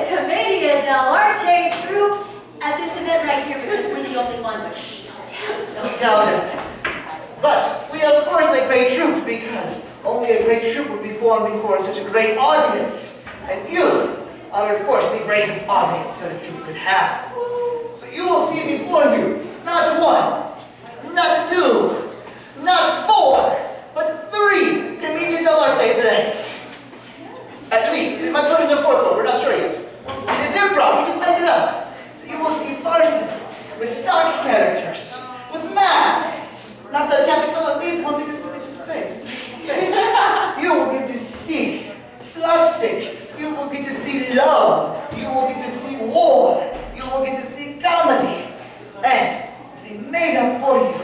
commedia dell'arte troupe at this event right here because we're the only one, but shh, don't tell them. Don't tell them. But we are, of course, a great troupe because only a great troupe would be formed before such a great audience. And you are, of course, the greatest audience that a troupe could have. So you will see before you not one, not two, not four, but 3 commedia dell'arte plays. At least. It might put in the 4th one, we're not sure yet. It's improv, we just made it up. So you will see farces with stock characters, with masks. Not that Capitano needs one because look at his face. You will get to see slapstick. You will get to see love. You will get to see war. You will get to see comedy. And to be made up for you.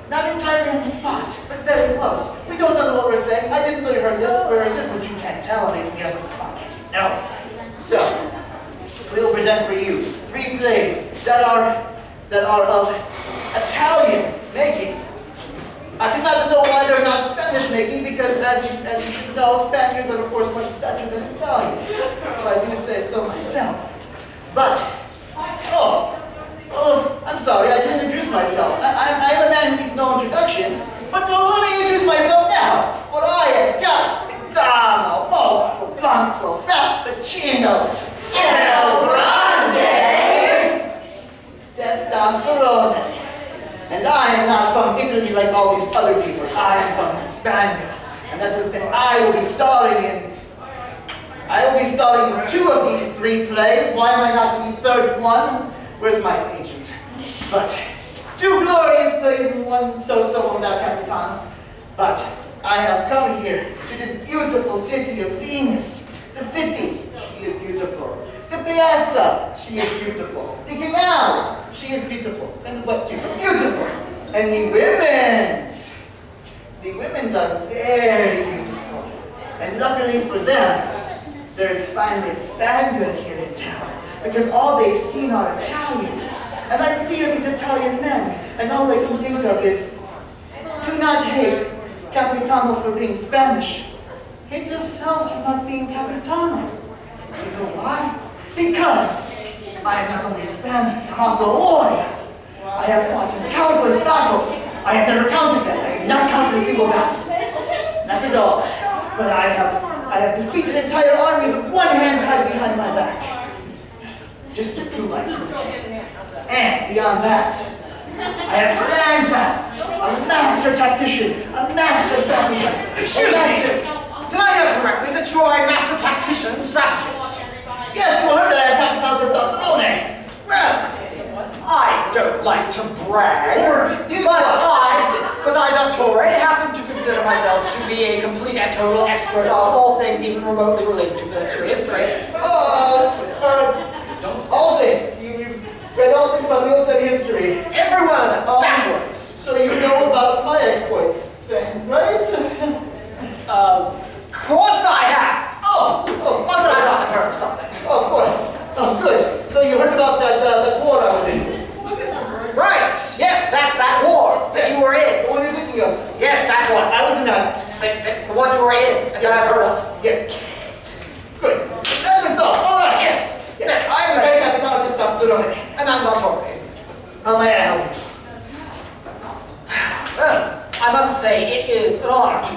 Not entirely on the spot, but very close. We don't know what we're saying. I didn't really hear this, whereas this one you can't tell me when you're on the spot, can you? No. So, we will present for you 3 plays that are of Italian making. I do not know why they're not Spanish making, because as you should know, Spaniards are of course much better than Italians. If I do say so myself. But, I'm sorry, I didn't introduce myself. I am a man who needs no introduction, but let me introduce myself now, for I am Capitano Molto Blanco Frappuccino El Grande Testosterone. And I am not from Italy like all these other people. I am from Hispania. And I will be starring in 2 of these 3 plays. Why am I not in the 3rd one? Where's my agent? But 2 glorious plays and 1 so-so without Capitano. But I have come here to this beautiful city of Venus. The city, she is beautiful. The piazza, she is beautiful. The canals, she is beautiful. And what too? Beautiful. And the women's are very beautiful. And luckily for them, there's finally a Spaniard here in town. Because all they've seen are Italians. And I see these Italian men, and all they can think of is, do not hate Capitano for being Spanish. Hate yourselves for not being Capitano. You know why? Because I am not only Spanish, I'm also a warrior. I have fought in countless battles. I have never counted them. I have not counted a single battle. Not at all. But I have defeated entire armies with one hand tied behind my back. Just to prove I could. And beyond that, I have planned battles. I'm a master tactician, a master strategist. Excuse me! Did I hear correctly that you are a master tactician and strategist? Yes, you heard that I have Capitano Testosterone. Well, I don't like to brag, but I, Dottore, happen to consider myself to be a complete and total expert on all things even remotely related to military history. All things. You've read all things about military history. Every one of them, backwards. So you know about my exploits, then, right? Of course I have. Why would I not have heard of something? Oh, of course. Oh, good. So you heard about that war I was in? Right. Yes, that war that you were in. The one you're thinking of? Yes, that one. I was in that. The one you were in that I've heard of. Yes. Good. That's been solved. All right. Yes. I am the great Capitano Testosterone. And I'm Dottore. How may I help you? Well, I must say it is an honor to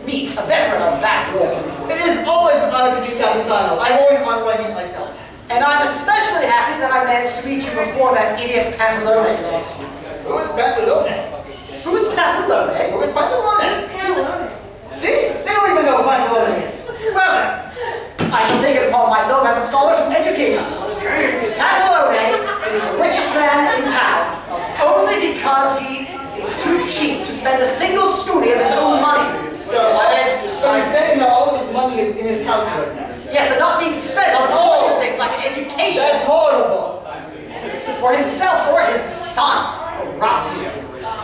meet a veteran of that war. It is always an honor to meet Capitano. I'm always honored when I meet myself. And I'm especially happy that I managed to meet you before that idiot Pantalone did. Who is Pantalone? Who is Pantalone? Who is Pantalone? See? They don't even know who Pantalone is. Well then, I shall take it upon myself as a scholar to educate you. Pantalone is the richest man in town, only because he is too cheap to spend a single scooty of his own money. So you're saying that all of his money is in his house right now? Yes, and not being spent on all things like education. That's horrible. For himself or his son, Orazio.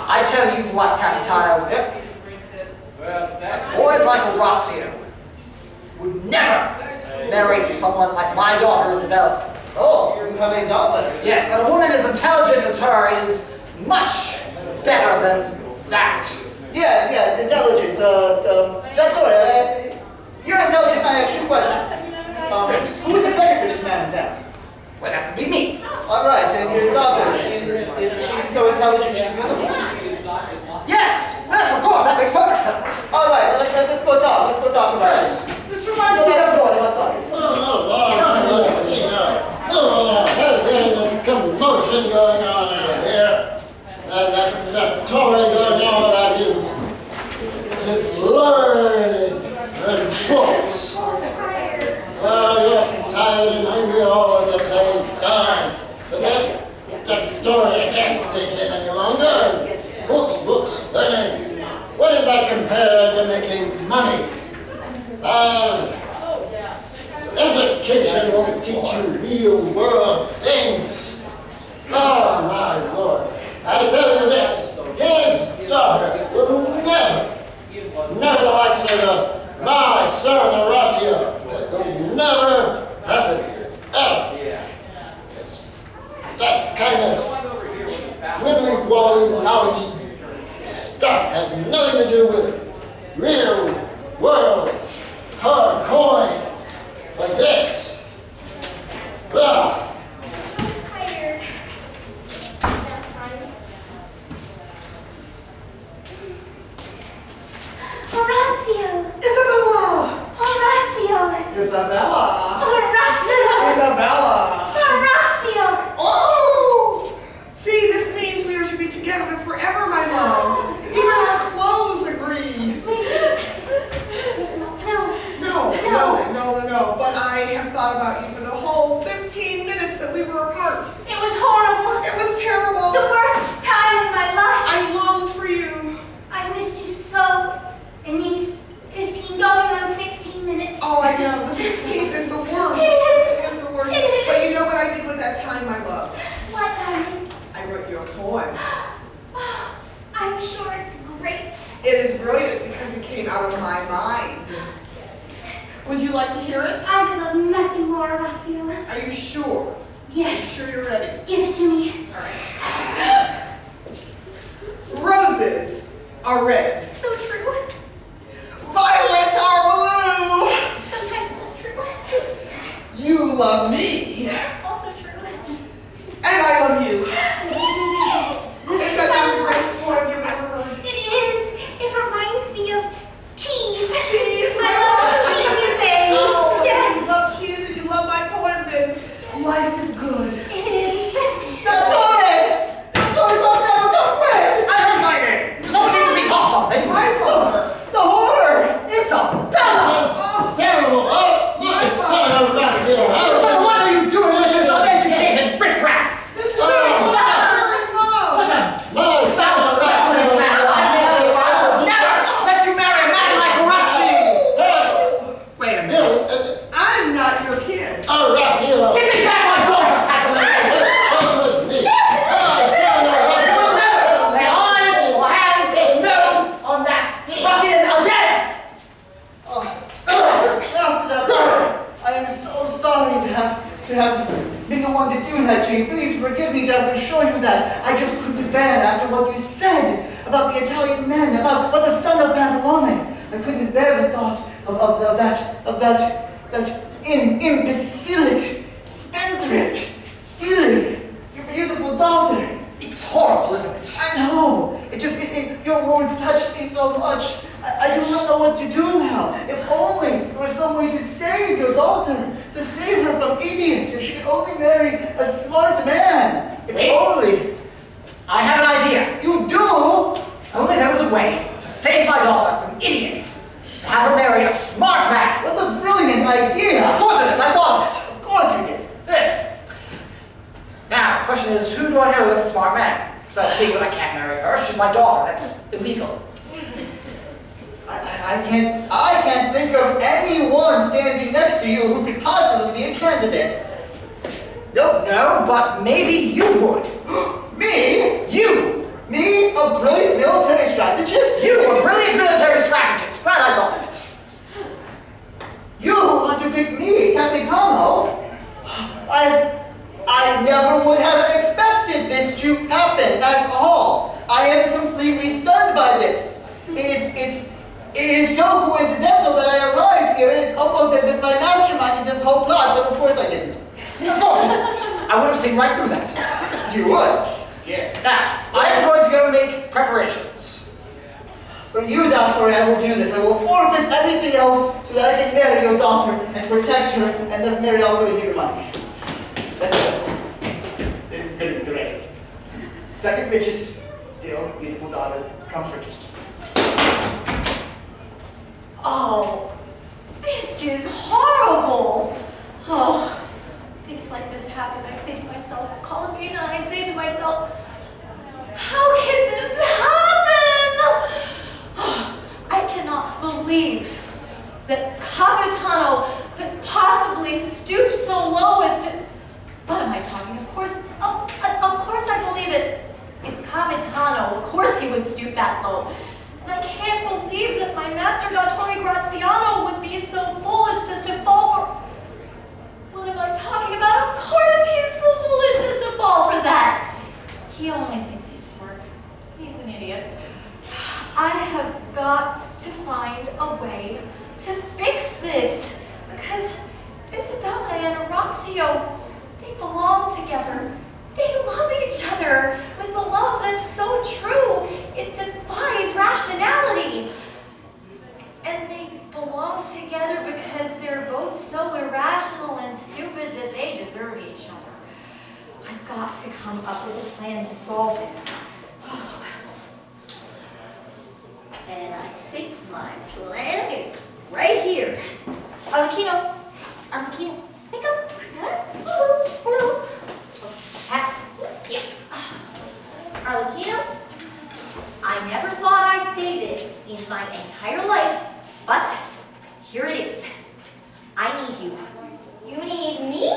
I tell you what, Capitano, a boy like Orazio would never marry someone like my daughter Isabella. Oh, you have a daughter? Yes, and a woman as intelligent as her is much better than that. Yes, intelligent. Dottore, you're intelligent. I have 2 questions. Who is Right, and your daughter, is she so intelligent, she's beautiful? Yes, of course, that makes perfect sense. All right, let's go talk. Let's go talk about it. This reminds me of what daughters. There's a commotion going on out here. That Tory going on about his learning and books. Oh, you're tired and hungry all at the same time. But that Tory, I can't take it any longer. Books, learning. What is that compared to making money? Education won't teach you real world things. Oh my Lord. I tell you this, his daughter will never the likes of my son Horatio. Will never happen. Ever. It's that kind of wibbly-wobbly knowledge stuff has nothing to do with real world hard coin like this. Ugh. Horatio! Isabella! Horatio! Isabella! Horatio! Isabella! Horatio! Oh! See, this means we are to be together forever, my love. Even our clothes agree. No. But I have thought about you for the whole 15 minutes that we were apart. It was horrible. It was terrible. The worst time of my life. I longed for you. I've missed you so in these 15 going on 16 minutes. Oh, I know. The 16th is the worst. It is. It is the worst. It is. But you know what I did with that time, my love? What, darling? I wrote you a poem. I'm sure it's great. It is brilliant because it came out of my mind. Would you like to hear it? I would love nothing more, Horatio. Are you sure? Yes. Are you sure you're ready? Give it to me. All right. Roses are red. So true. Violets are blue. Sometimes that's true. You love me. That's also true. And I love you. Is that not the greatest poem you've ever heard? It is. It reminds me of cheese. Cheese. I love cheesy things. Oh, if Yes. you love cheese and you love my poem, then life is good. It is. Dottore! Dottore, don't quit! I heard my name. Someone needs to be taught something. My father. The horror! Isabella! That's terrible. Oh, my son Horatio. Isabella, what are you doing with this uneducated riffraff? This is perfect love. Such a My son disgusting man. I will never let you marry a man like Horatio. Hey, Wait a you, minute. I'm not your kid. Horatio. Give me back my daughter, Catalina. Come with me. My son I Horatio. will never lay eyes or hands or nose on that ruffian again. After that, I am so sorry to have been the one to do that to you. Please forgive me to have to show you that. I just couldn't bear after what you said about the Italian men, about the son of Pantalone. I couldn't bear the thought of that imbecilic spendthrift stealing your beautiful daughter. It's horrible, isn't it? I know. Your words touched me so much. I do not know what to do now. If only there was some way to save your daughter, to save her from idiots. If she could only marry a smart man. If Wait. only. I have an idea. You do? Only there was a way to save my daughter from idiots. To have her marry a smart man. What a brilliant idea. Of course it is. I thought of it. Of course you did. This. Now, the question is, who do I know that's a smart man? Besides me, but I can't marry her. She's my daughter. That's illegal. I can't think of anyone standing next to you who could possibly be a candidate. Nope, no, but maybe you would. Me? You! Me? A brilliant military strategist? You, a brilliant military strategist. Glad I thought of it. You want to pick me, Capitano? I never would have expected this to happen at all. I am completely stunned by this. It is so coincidental that I arrived here, and it's almost as if I masterminded this whole plot, but of course I didn't. Of course you didn't. I would have seen right through that. You would? Yes. Now, I am going to go make preparations. For you, Doctor, I will do this. I will forfeit everything else so that I can marry your daughter and protect her, and thus marry also with your money. Let's go. This is going to be great. Second richest, still beautiful daughter, Trump's richest. Oh, this is horrible. Oh, things like this happen. I say to myself, Colomina, I say to myself, how can this happen? Oh, I cannot believe that Capitano could possibly stoop so low as to... What am I talking? Of course I believe it. It's Capitano. Of course he would stoop that low. And I can't believe that my master Dottore Graziano would be so foolish as to fall for... What am I talking about? Of course he's so foolish as to fall for that. He only thinks he's smart. He's an idiot. I have got to find a way to fix this. Because Isabella and Orazio, they belong together. They love each other with a love that's so true, it defies rationality. And they belong together because they're both so irrational and stupid that they deserve each other. I've got to come up with a plan to solve this. Oh. And I think my plan is right here. Arlecchino, wake up. Hello. Yeah. Arlecchino, I never thought I'd say this in my entire life, but here it is. I need you. You need me?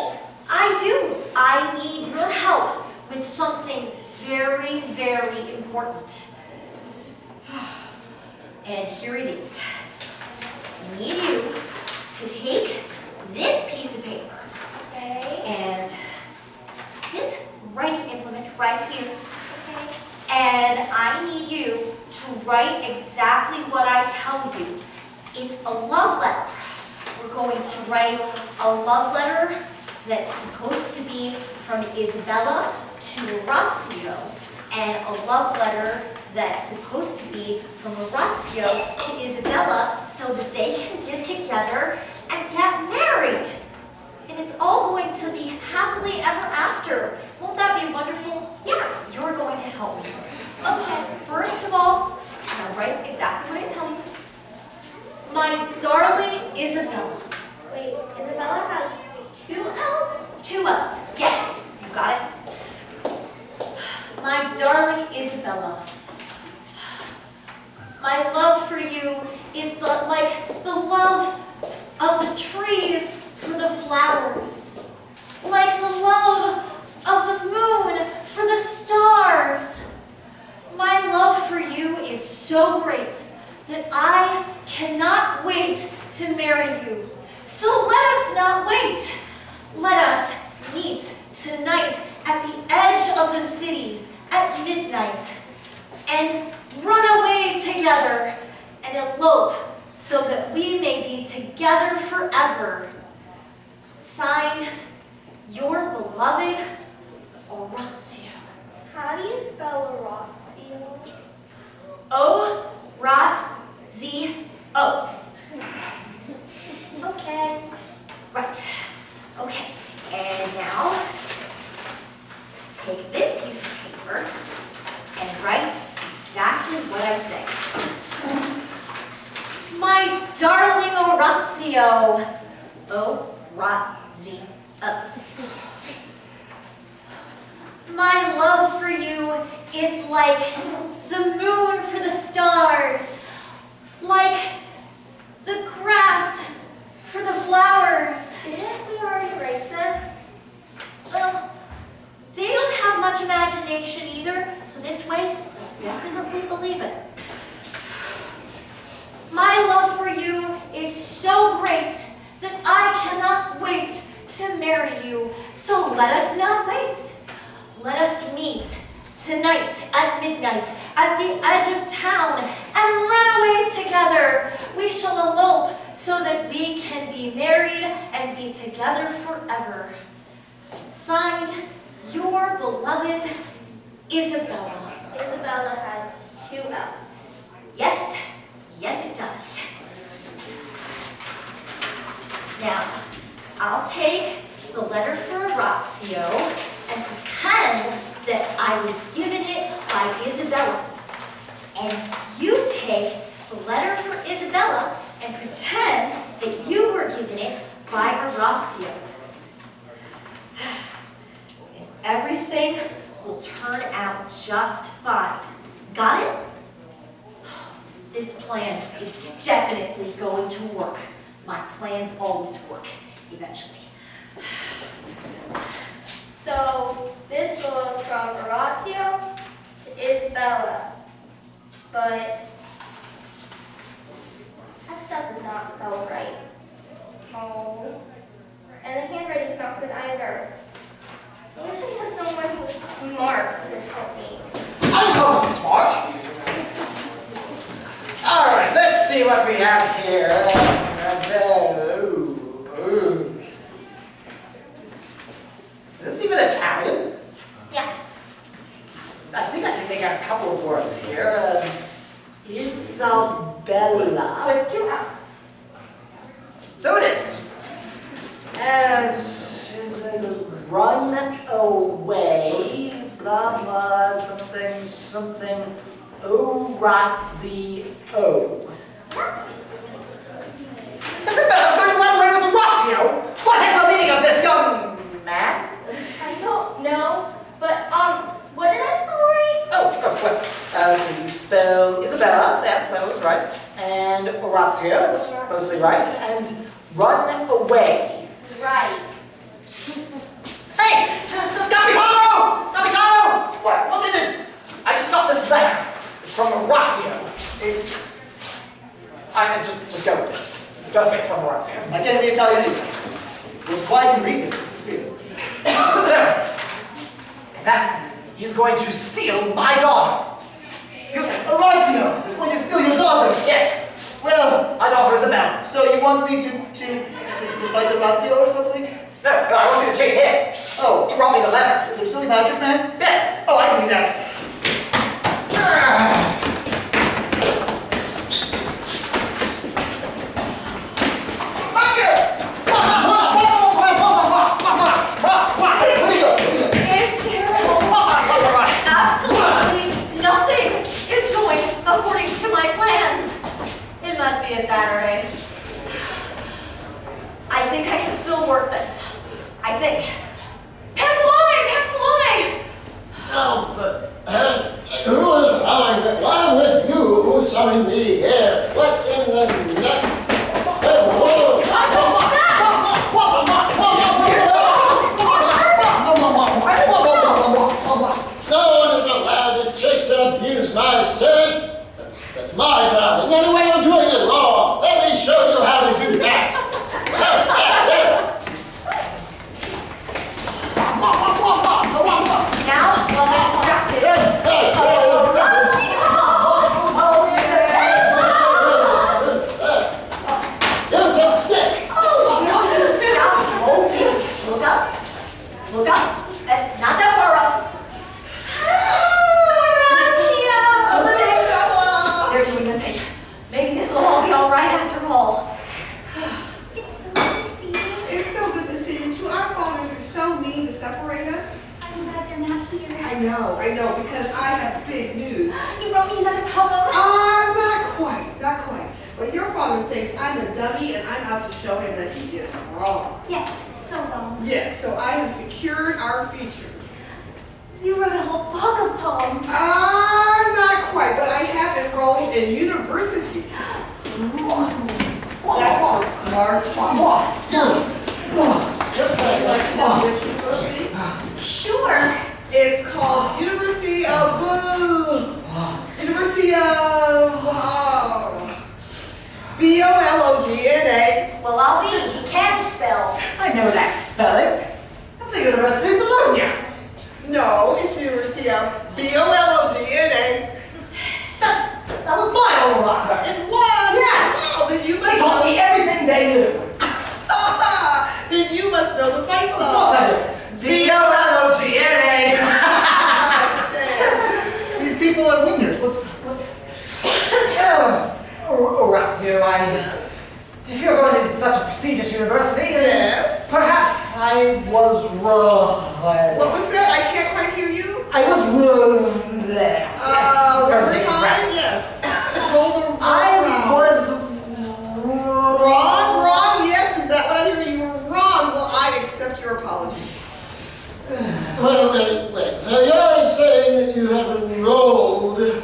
I do. I need your help with something very, very important. And here it is. I need you to take this piece of paper Okay. and this writing implement right here. Okay. And I need you to write exactly what I tell you. It's a love letter. We're going to write a love letter that's supposed to be from Isabella to Orazio, and a love letter that's supposed to be from Orazio to Isabella so that they can get together and get married. And it's all going to be happily ever after. Won't that be wonderful? Yeah, you're going to help me. Okay. First of all, now write exactly what I tell you. My darling Isabella. Wait, Isabella has 2 L's? 2 L's. Yes, you've got it. My darling Isabella. My love for you is like the love of the trees for the flowers. Like the love of the moon for the stars. My love for you is so great that I cannot wait to marry you. So let us not wait. Let us meet tonight at the edge of the city at midnight and run away together and elope so that we may be together forever. Signed, your beloved Orazio. How do you spell Orazio? O-R-Z-O. Okay. Right. Okay. And now, take this piece of paper and write exactly what I say. My darling Orazio. O-R-Z-O. My love for you is like the moon for the stars, like the grass for the flowers. Didn't we already write this? Well, they don't have much imagination either, so this way, they'll definitely believe it. My love for you is so great that I cannot wait to marry you, so let us not wait. Let us meet tonight at midnight at the edge of town and run away together. We shall elope so that we can be married and be together forever. Signed, your beloved Isabella. Isabella has 2 L's. Yes, yes it does. Now, I'll take the letter for Orazio and pretend that I was given it by Isabella. And you take the letter for Isabella and pretend that you were given it by Orazio. And everything will turn out just fine. Got it? This plan is definitely going to work. My plans always work, eventually. So this goes from Orazio to Isabella. But that stuff is not spelled right. Oh. And the handwriting's not good either. I wish I had someone who's smart who could help me. I'm someone smart. All right, let's see what we have here. Is this even Italian? Yeah. I think I can make out a couple of words here. Isabella. With 2 L's. So it is. And run away, blah blah, something, something, Orazio. Isabella's going to run away with Orazio? What is the meaning of this, young man? I don't know, but what did I spell right? Well, so you spell Isabella, yes, that was right, and Orazio, that's mostly right, and run away. Right. Hey! Capitano! Capitano! What is it? I just got this letter. It's from Orazio. I can just go with this. Trust me, it's from Orazio. I can't read Italian either. Which is why I can read this. This is weird. So, and that he's going to steal my daughter. Orazio is going to steal your daughter. Yes. Well, My daughter Isabella. so you want me to fight Orazio or something? No, I want you to chase him. Oh, He brought me the letter. the silly magic man? Yes. Oh, I can do that. It's terrible. Absolutely nothing is going according to my plans. It must be a Saturday. I think I can still work this. I think. Pantalone! No, but who is why with you? Who summoned me here? What in the nut? No one is allowed to chase and abuse my scent. That's my job. And anyway, I'm doing it wrong. Let me show you how to do that. Now, while I'm distracted. Use a stick. Oh, no, you stop. Okay. Look up. Look up. Not that far up. They're doing the thing. Maybe this will all be all right after all. It's so good to see you. It's so good to see you too. Our fathers are so mean to separate us. I'm glad they're not here. I know, because I have big news. You wrote me another poem. Not quite. But your father thinks I'm a dummy and I'm out to show him that he is wrong. Yes, so wrong. Yes, so I have secured our feature. You wrote a whole book of poems. Not quite, but I have enrolled in university. That's so smart. Which university? Sure. It's called University of Bologna. Well, I'll be. He can't spell. I know that spelling. That's the University of Bologna. No, it's University of Bologna. That was my alma mater. It was. Yes. Wow, then you They must taught me everything they knew. Then you must know the fight Of course I song. do. B-O-L-O-G-N-A. These people are wingers. What? Orazio, if you're going to such a prestigious university, Yes? perhaps I was wrong. What was that? I can't quite hear you. I was wrong there. One more time? Yes. Roll the roll I around. was Wrong, yes. Is that what I'm hearing? You were wrong. Well, I accept your apology. Well, wait. So you're saying that you have enrolled in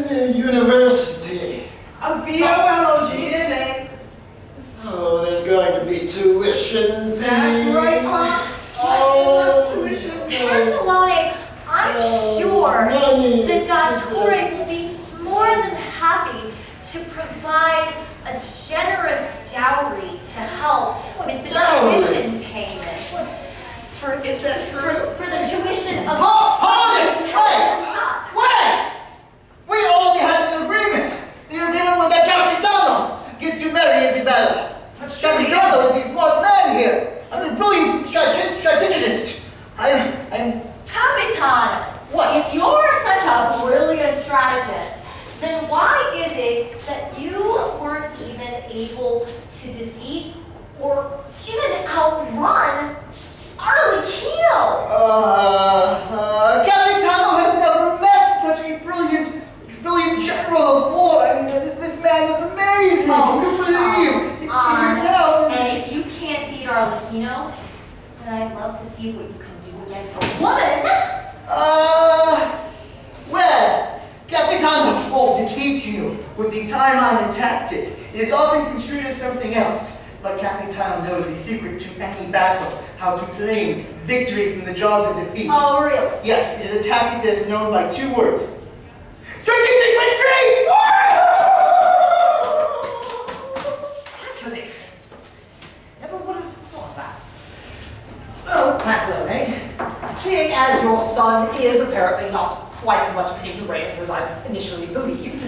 a university? A B-O-L-O-G-N-A. Oh, there's going to be tuition fees. That's right, Pops. Oh, Tuition. Pantalone, I'm sure money. the Dottore will be more than happy to provide a generous dowry to help with the Dowry? tuition payments. Is that true? For the tuition of Hold it! Wait! We already had an agreement. The agreement with the Capitano gets you married, Isabella. Capitano is the smart man here. I'm the brilliant strategist. I'm. Capitan, What? if you're such a brilliant strategist, then why is it that you weren't even able to defeat or even outrun Arlecchino? Capitano has never met such a brilliant general of war. I mean, this man is amazing. Can you believe? It's in your town. And if you can't beat Arlecchino, then I'd love to see what you can do against a woman. Well, Capitano will defeat you with the time-honored tactic. It is often construed as something else, but Capitano knows the secret to any battle, how to claim victory from the jaws of defeat. Oh, really? Yes, it is a tactic that is known by 2 words. Strategic retreat! fascinating. Never would have thought that. Well, Pantalone, seeing as your son is apparently not quite as much of an ignoramus as I initially believed,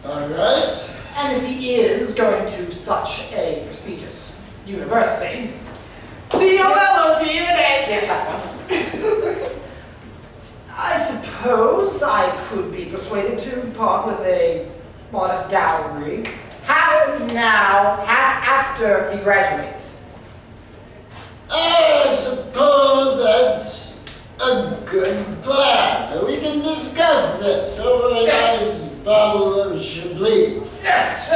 All right. and if he is going to such a prestigious university, B-O-L-O-G-N-A. yes, that's one. I suppose I could be persuaded to part with a modest dowry, half now, half after he graduates. I suppose that's a good plan. We can discuss this over a nice bottle of Chablis. Yes,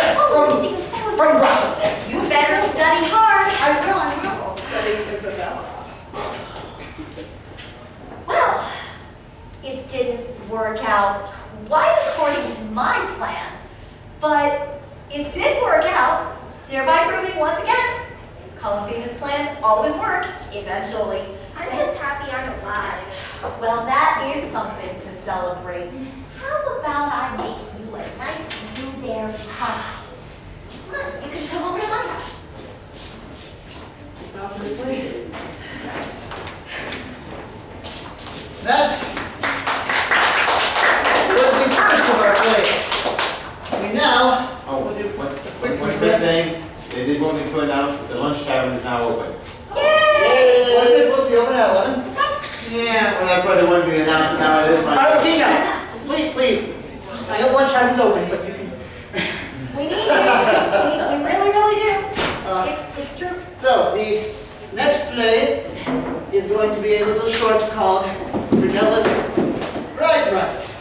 from Russia. You better study hard. I will. Study Isabella. Well, it didn't work out quite according to my plan, but it did work out, thereby proving once again, Columbina's plans always work eventually. I'm just happy I'm alive. Well, that is something to celebrate. How about I make you a nice blueberry pie? Look, you can come over to my house. Nice. That was the first of our plays. We now will do One quick thing, they did want me to announce that the lunch tavern is now open. Yay! Was it supposed to be open at 11? Yeah, well, that's why they wanted me to announce it now. It is fine. Arlecchino, please. I know lunch time's open, but you can. We need you. We really, really do. It's true. So, the next play is going to be a little short called Brighella. Right, Russ.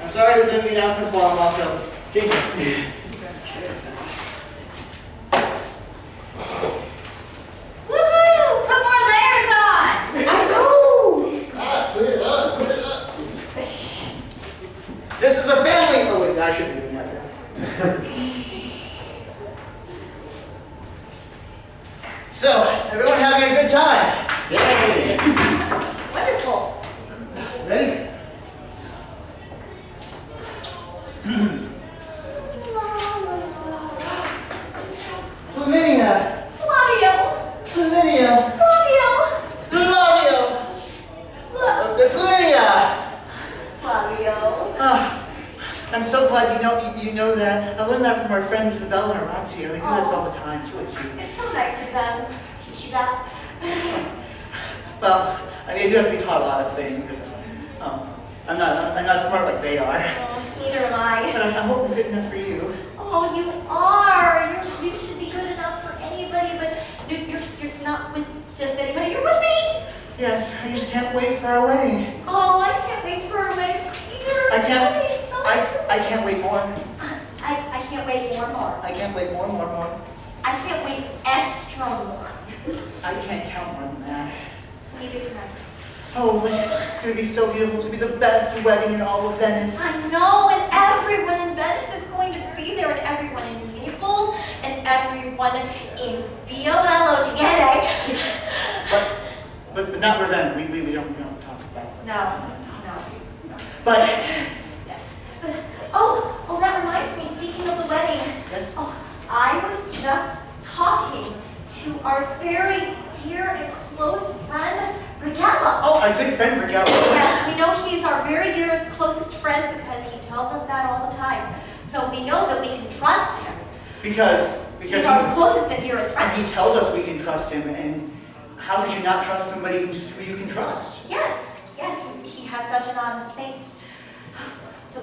I'm sorry we're doing it out for the ball, also. Ginger. Woohoo! Put more layers on! Put it up. This is a family. Oh, wait, I shouldn't be doing that. So, everyone having a good time? Yay! Wonderful. Ready? Flaminia. Flavio! Flaminia. Flavio! Flavio. Flaminia. Flavio. I'm so glad you know that. I learned that from our friends Isabella and Orazio. They do this all the time. It's really cute. It's so nice of them to teach you that. do have to be taught a lot of things. I'm not smart like they are. Oh, neither am I. But I hope I'm good enough for you. Oh, you are. You should be good enough for anybody, but you're not with just anybody. You're with me. Yes, I just can't wait for our wedding. Oh, I can't wait for our wedding either. I can't. That'd be so I can't wait more. I can't wait more. I can't wait more. I can't wait extra more. I can't count more than that. Neither can I. Oh, it's gonna be so beautiful. It's gonna be the best wedding in all of Venice. I know, and everyone in Venice is going to be there, and everyone in Naples, and everyone in Brighella together. But not Ravenna. We don't talk about it. No. But Yes. Oh, that reminds me, speaking of the wedding. yes. Oh, I was just talking to our very dear and close friend, Brighella. Oh, our good friend Brighella. Yes, we know he's our very dearest, closest friend because he tells us that all the time. So we know that we can trust him. Because He's our closest and dearest friend. he tells us we can trust him, and how could you not trust somebody who you can trust? Yes, he has such an honest face. So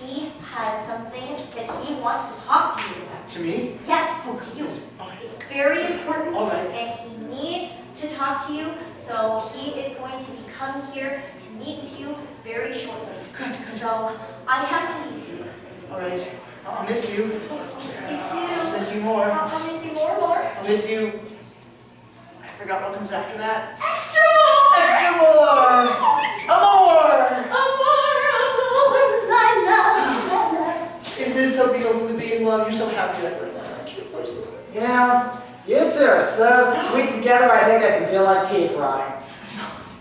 he has something that he wants to talk to you about. To me? Yes, Oh, to you. all right. It's very important, All right. and he needs to talk to you, so he is going to come here to meet with you very shortly. Good. So I have to leave you. All right. I'll miss you. Oh, I'll miss you I'll too. miss you more. I'll miss you more. I'll miss you. I forgot what comes after that. Extra more! Extra more! More! Isn't it so beautiful to be in love? You're so happy that we're in love, aren't you? Of course. Yeah, you two are so sweet together, I think I can feel my teeth rotting.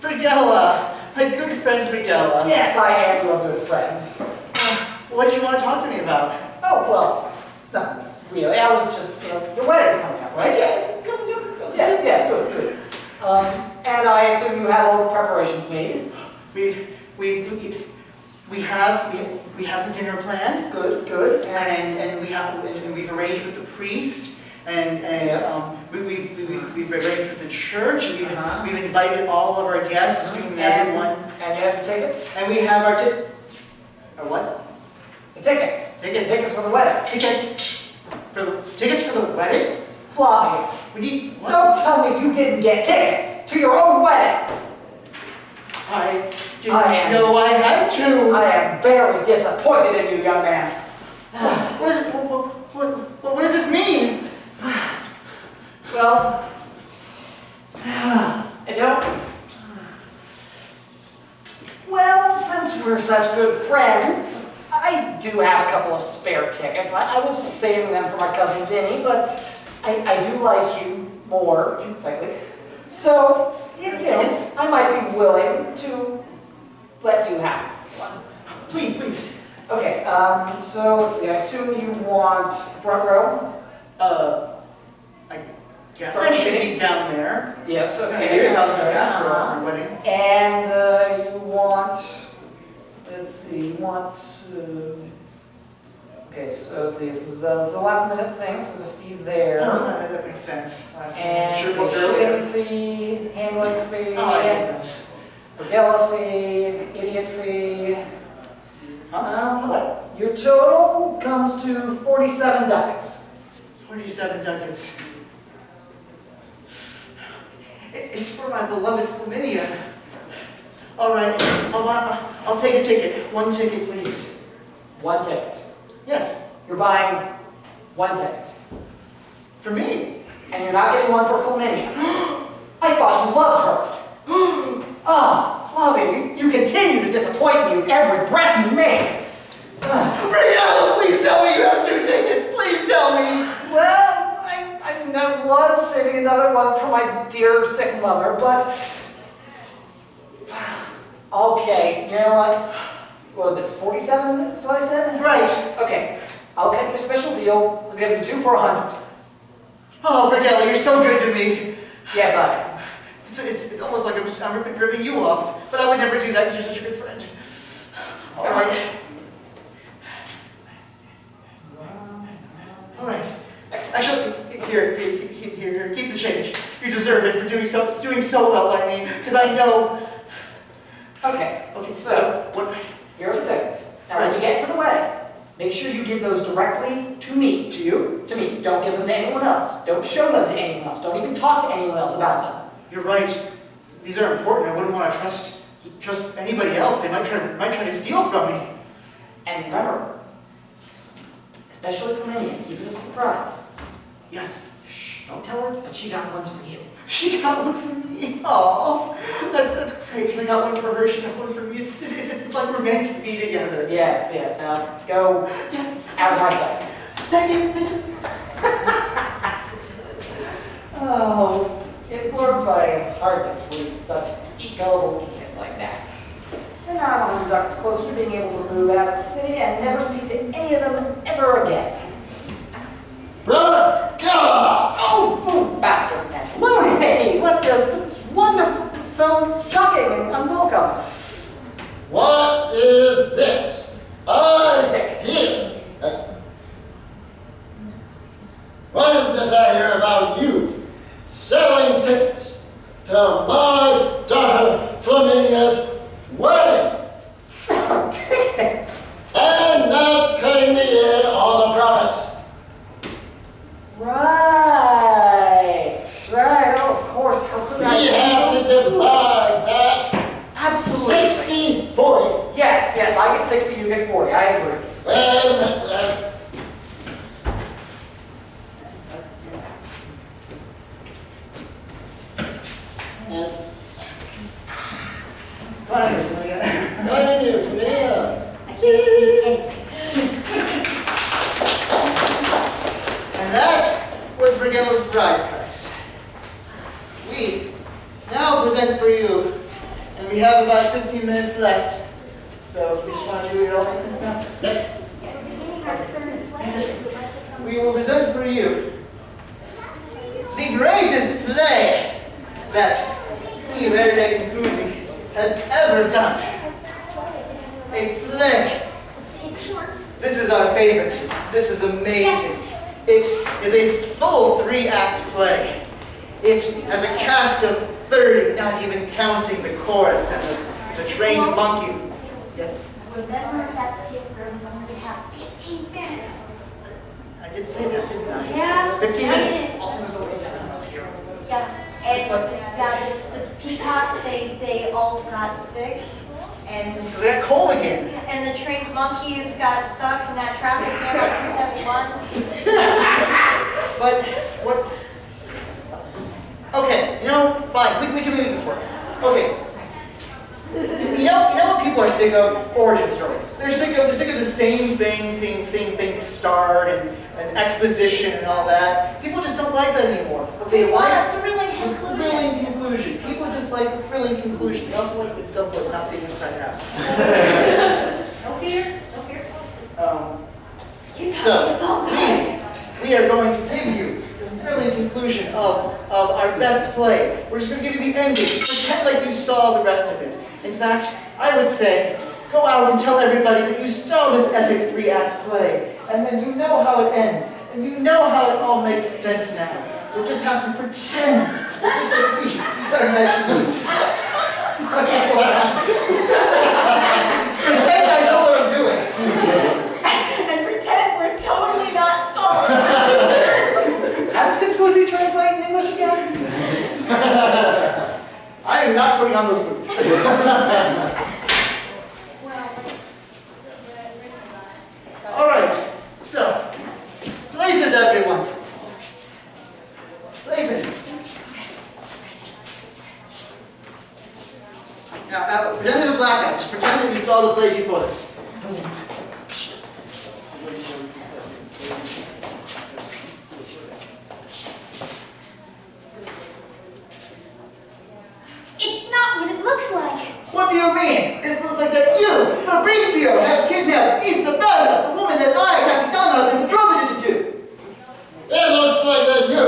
Brighella, my good friend Brighella. Yes, I am your good friend. What do you want to talk to me about? Oh, well, it's not really. I was just, your wedding's coming up, right? Yes, it's coming up. It's so Yes, good. And I assume you have all the preparations made? We have the dinner planned. Good. And we've arranged with the priest, and Yes. we've arranged with the church, and Uh-huh. we've invited all of our guests, and everyone. And you have your tickets? And we have our what? The tickets. Tickets. Tickets for the wedding. Tickets for the wedding? Fly. We need what? Don't tell me you didn't get tickets to your own wedding. I didn't I am- know I had to. I am very disappointed in you, young man. What does this mean? Well, well, since we're such good friends, I do have a couple of spare tickets. I was saving them for my cousin Vinny, but I do like you more, exactly. So, I might be willing to let you have one. Please. Okay, so let's see, I assume you want front row? I guess I should be down there. Yes, Maybe if I was back for our wedding. And you want, okay, so let's see, this is the last minute thing, so there's a fee there. Oh, that makes sense. And Should have the booked earlier. shipping fee, handling fee, Oh, I hate those. Brighella fee, idiot fee. What? Your total comes to 47 ducats. 47 ducats. It's for my beloved Flaminia. All right, I'll take a ticket. One ticket, please. One ticket. Yes, You're buying one ticket. for me. And you're not getting one for Flaminia. I thought you loved her. Flavia, you continue to disappoint me with every breath you make. Brighella, please tell me you have 2 tickets. Please tell me. Well, I was saving another one for my dear sick mother, but... Okay, you know what was it, 47 is what I said? Right. Okay, I'll cut you a special deal. I'll give you 2 for 100. Oh, Brighella, you're so good to me. Yes, I am. It's almost like I'm ripping you off, but I would never do that because you're such a good friend. All right. All right. Actually, here, keep the change. You deserve it for doing so well by me, because I know Okay, Okay, so what? here are the tickets. Now, when you get to the wedding, make sure you give those directly to me. To you? To me. Don't give them to anyone else. Don't show them to anyone else. Don't even talk to anyone else about them. You're right. These are important. I wouldn't want to trust anybody else. They might try to steal from me. And remember, especially from India, keep it a surprise. Yes. Shh, don't tell her, but she got ones for you. She got one for me. Oh, that's great. Because I got one for her. She got one for me. It's like we're meant to be together. Yes, yes. Now go out of my sight. Thank you. Oh, it warms my heart to fleece such gullible kids like that. And now I'm 100 ducats closer to being able to move out of the city and never speak to any of them ever again. Brother, get off! Oh, bastard Pantaloone! What is wonderful, so shocking and unwelcome. What is this? I hear. What is this I hear about you selling tickets to my daughter Flaminia's wedding? Selling tickets? And not cutting me in on the profits. Right. Oh, of course. How could I? We have to divide that. Absolutely. 60-40. Yes, I get 60, you get 40. I agree. Wait a minute. I can't see anything. And that was Brighella's bride price. We now present for you, and we have about 15 minutes left. So we just want to do it all like this now. We will present for you the greatest play that Iverde Cruzi has ever done. A play. This is our favorite. This is amazing. It is a full 3-act play. It has a cast of 30, not even counting the chorus and the trained monkeys. Yes? Remember that paper when we have 15 minutes. I did say that, didn't I? Yeah. 15 minutes. Also, there's only 7 of us here. Yeah, and the peacocks, they all got sick, and So they got cold again. the trained monkeys got stuck in that traffic jam on 271. But what? Okay, fine. We can make this work. Okay. You know what people are sick of? Origin stories. They're sick of the same thing, seeing things start and exposition and all that. People just don't like that anymore. What they Want like a thrilling conclusion. thrilling conclusion. People just like the thrilling conclusion. They also like the dumpling not being inside out. No fear. So It's all good. we are going to give you the thrilling conclusion of our best play. We're just going to give you the ending. Just pretend like you saw the rest of it. In fact, I would say, go out and tell everybody that you saw this epic 3-act play. And then you know how it ends. And you know how it all makes sense now. You'll just have to pretend. Just like we are actually. Pretend I know what I'm doing. And pretend we're totally not stalling. How does Confusi translate in English again? I am not putting on those boots. All right, so, places, everyone. Places. Now, pretend there's a blackout. Just pretend that you saw the play before this. It's not what it looks like. What do you mean? This looks like that you, Fabrizio, have kidnapped Isabella, the woman that I, Capitano, have been betrothed to do. It looks like that you,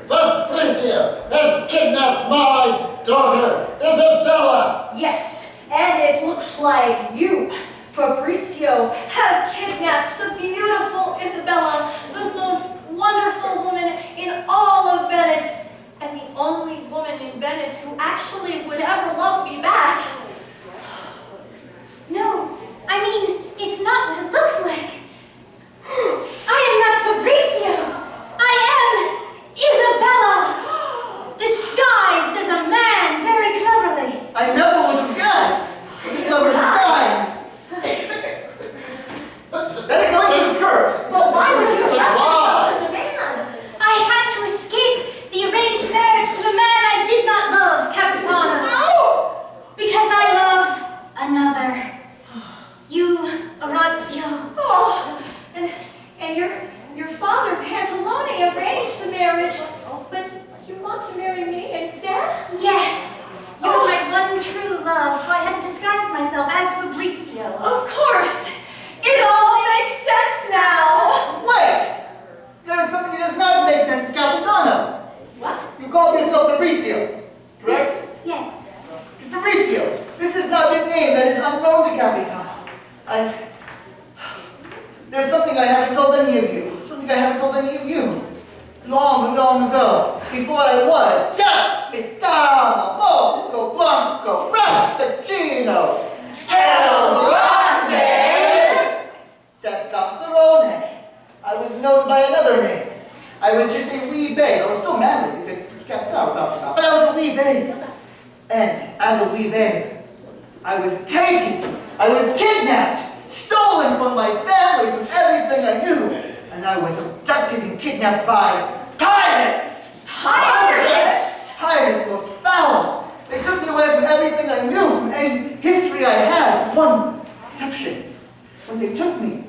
Fabrizio, have kidnapped my daughter, Isabella. Yes, and it looks like you, Fabrizio, have kidnapped the beautiful Isabella, the most wonderful woman in all of Venice, and the only woman in Venice who actually would ever love me back. I never would have guessed. The clever disguise. That explains the skirt. Well, why would you dress Why? yourself as a man? I had to escape the arranged marriage to the man I did not love, Capitano. Oh! Because I love another. You, Orazio. Oh, and your father, Pantalone, arranged the marriage, but you want to marry me instead? Yes. You're my one true love, so I had to disguise myself as Fabrizio. Of course. It all makes sense now. Wait! There is something that does not make sense to Capitano. What? You called yourself Fabrizio, correct? Yes. Fabrizio, this is not a name that is unknown to Capitano. There's something I haven't told any of you. Something I haven't told any of you. Long, long ago, before I was Capitano Moco Blanco Frappuccino El Grande Testosterone. I was known by another name. I was just a wee babe. I was still manly because Capitano talked about, but I was a wee babe. And as a wee babe, I was taken, I was kidnapped, stolen from my family, from everything I knew, and I was abducted and kidnapped by pirates! Pirates? Pirates, most foul! They took me away from everything I knew, from any history I had, with one exception. When they took me,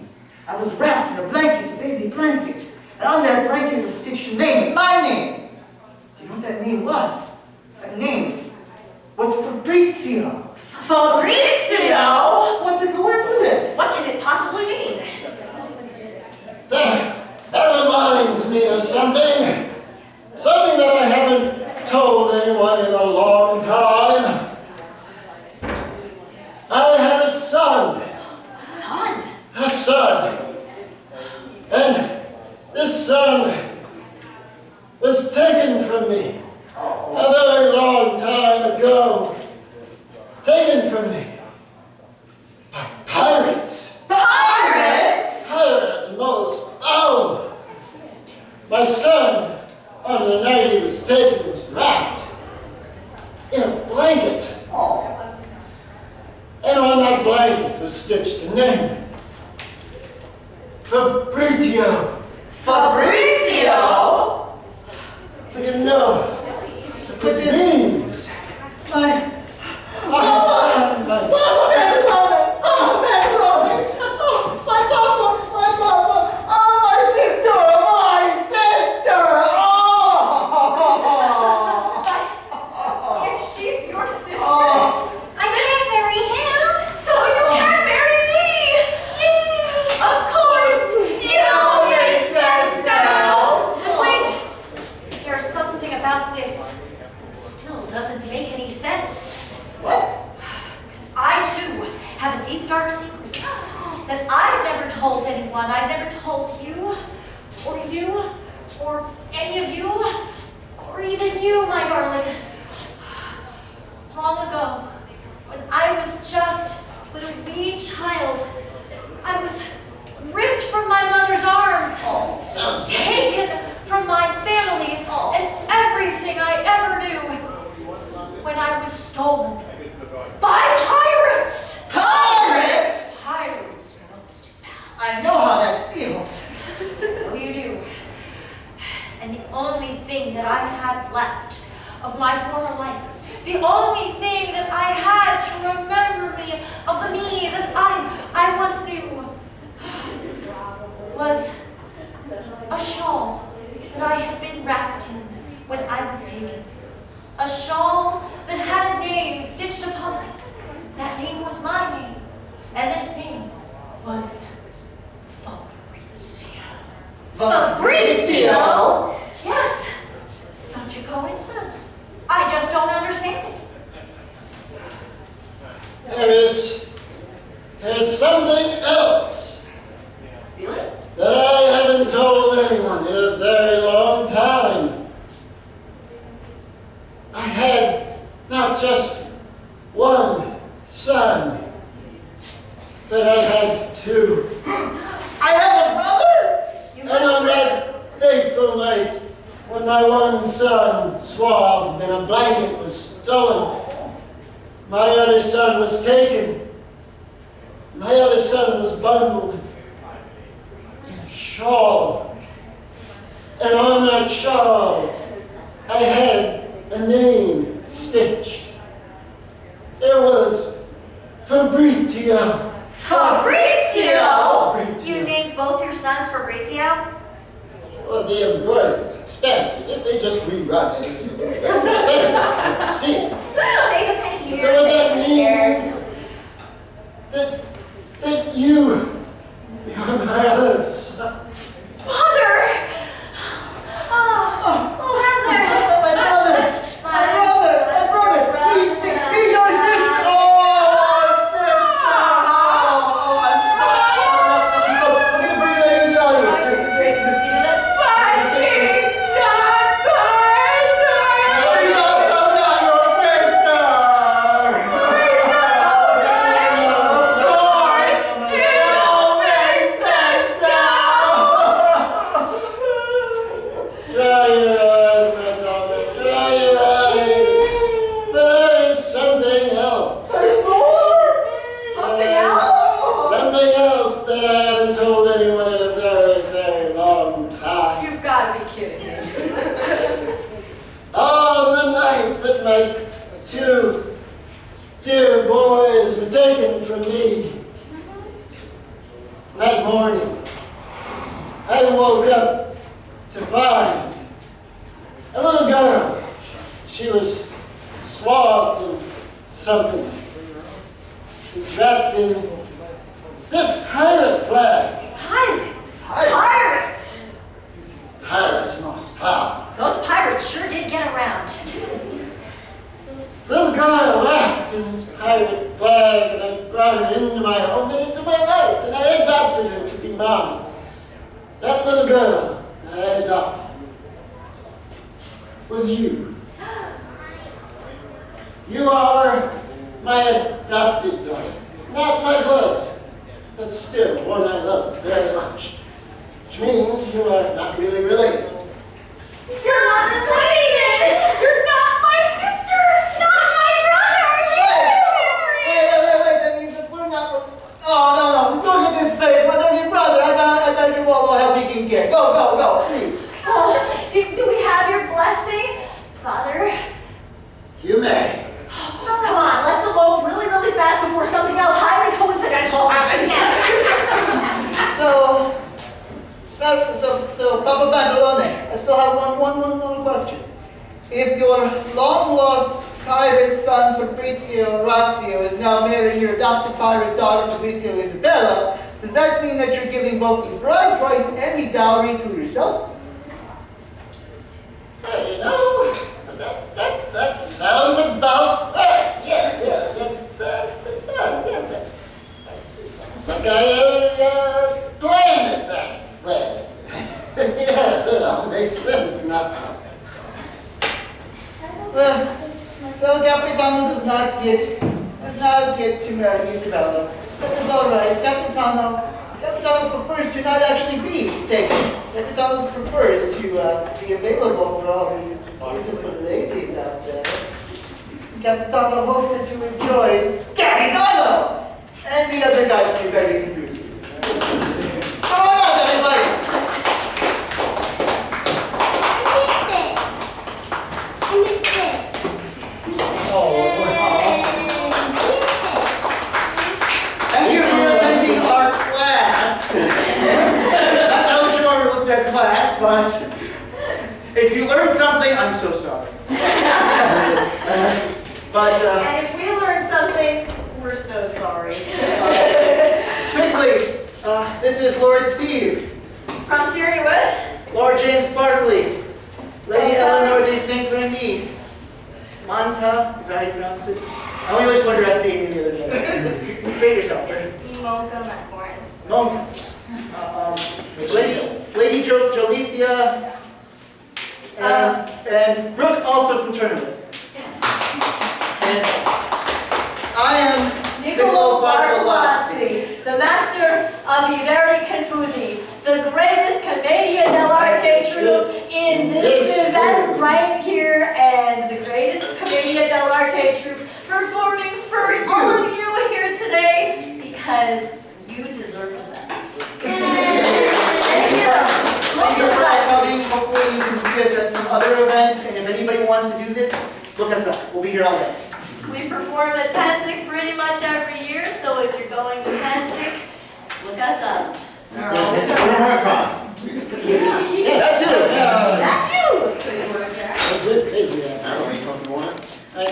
I was wrapped in a blanket, a baby blanket, and on that blanket was stitched a name, my name. Do you know what that name was? That name was Fabrizio. Fabrizio? What a coincidence! What can it possibly mean? That reminds me of something. Something that I haven't told anyone in a long time. I had a son. A son? A son. And this son was taken from me a very long time ago. Taken from me by pirates. Pirates? Pirates, most foul. My son, on the night he was taken, was wrapped in a blanket. Oh. And on that blanket was stitched a name. Fabrizio. Fabrizio? Do you know what this means? My son, my Papa, oh, my Papa, oh, my sister, oh! If she's your sister, I can't marry him, so you can't marry me. Yay! Of course, it all makes sense now. But wait, there's something about this that still doesn't make any sense. What? Because I too have a deep dark secret that I've never told anyone. I've never told you, or any of you, or even you, my darling. Long ago, when I was just but a wee child, I was ripped from my mother's arms, sounds taken from my family and everything I ever knew, when I was stolen by pirates. Pirates? Pirates are most foul. I know how that feels. Oh, you do. And the only thing that I had left of my former life, the only thing that I had to remember me of the me that I once knew, was a shawl that I had been wrapped in when I was taken. A shawl that had a name stitched upon it. That name was my name, and that name was Fabrizio. Fabrizio? Yes, such a coincidence. I just don't understand it. There's something else Really? that I haven't told anyone in a very long time. I had not just one son, but I had two. I have a brother? And on that fateful night, when my one son, swathed in a blanket, was stolen, My other son was taken. My other son was bundled in a shawl. And on that shawl, I had a name stitched. It was Fabrizio. Fabrizio! You named both your sons Fabrizio? Well, the embroidery is expensive. If they just rerun it, it's expensive. See? Save a penny here, So save that a penny there. means that you're my other son. Father! Oh, Father! My brother! Be your sister! I'm gonna bring her in to tell you. Dry your eyes, my daughter. Dry your eyes. There is something else. Something else? Something else that I haven't told anyone in a very, very long time. You've got to be kidding me. On the night that my two dear boys were taken from me, that morning, I woke up to find a little girl. She was swathed in something. She was wrapped in this pirate flag. Pirates! Pirates! Pirates most foul. Those pirates sure did get around. Little girl wrapped in this pirate flag, and I brought her into my home and into my life, and I adopted her to be mine. That little girl that I adopted was you. You are my adopted daughter. Not my blood, but still one I love very much. Which means you are not really related. You're not related! You're not my sister! Not my brother! Wait, that means that we're not... Oh, no, look at this face, my baby brother. I gotta give all the help he can get. Go, please. Oh, do we have your blessing, Father? You may. Oh, come on, let's elope really, really fast before something else highly coincidental happens. So, Papa Bandolone, I still have one more question. If your long-lost pirate son Fabrizio Orazio is now marrying your adopted pirate daughter Fabrizio Isabella, does that mean that you're giving both the bride price and the dowry to yourself? You know, that sounds about right. Yes, it does. Yes. It's almost like I planned it that way. Yes, it all makes sense now. Well, so Capitano does not get to marry Isabella. That is all right. Capitano prefers to not actually be taken. Capitano prefers to be available for all the beautiful ladies out there. Capitano hopes that you enjoy Capitano! And the other guys will be very confused. Come on out, everybody! Thank you for attending our class. Not totally sure what was this class, but if you learned something, I'm so sorry. And if we learn something, we're so sorry. Quickly, this is Lord Steve, From Tyranny with? Lord James Barkley, Lady Eleanor de St. Remy, Manta, is that how you pronounce it? I only wish one dress seeing me the other day. You say it yourself, right? It's Mocha McCorin. Monk. Lady Jolicia, and Brooke also from Turnworth. Yes. And I am Niccolo Bartolozzi, the master of the Verdi Confusi, the greatest commedia dell'arte troupe in this event right here, and the greatest commedia dell'arte troupe performing because you deserve the best. Thank you for coming. Hopefully you can see us at some other events, and if anybody wants to do this, look us up. We'll be here all day. We perform at Pensick pretty much every year, so if you're going to Pensick, look us up. We're always around. That's it. That's you! So you want to That's good, crazy. Harold, you comfortable on it? I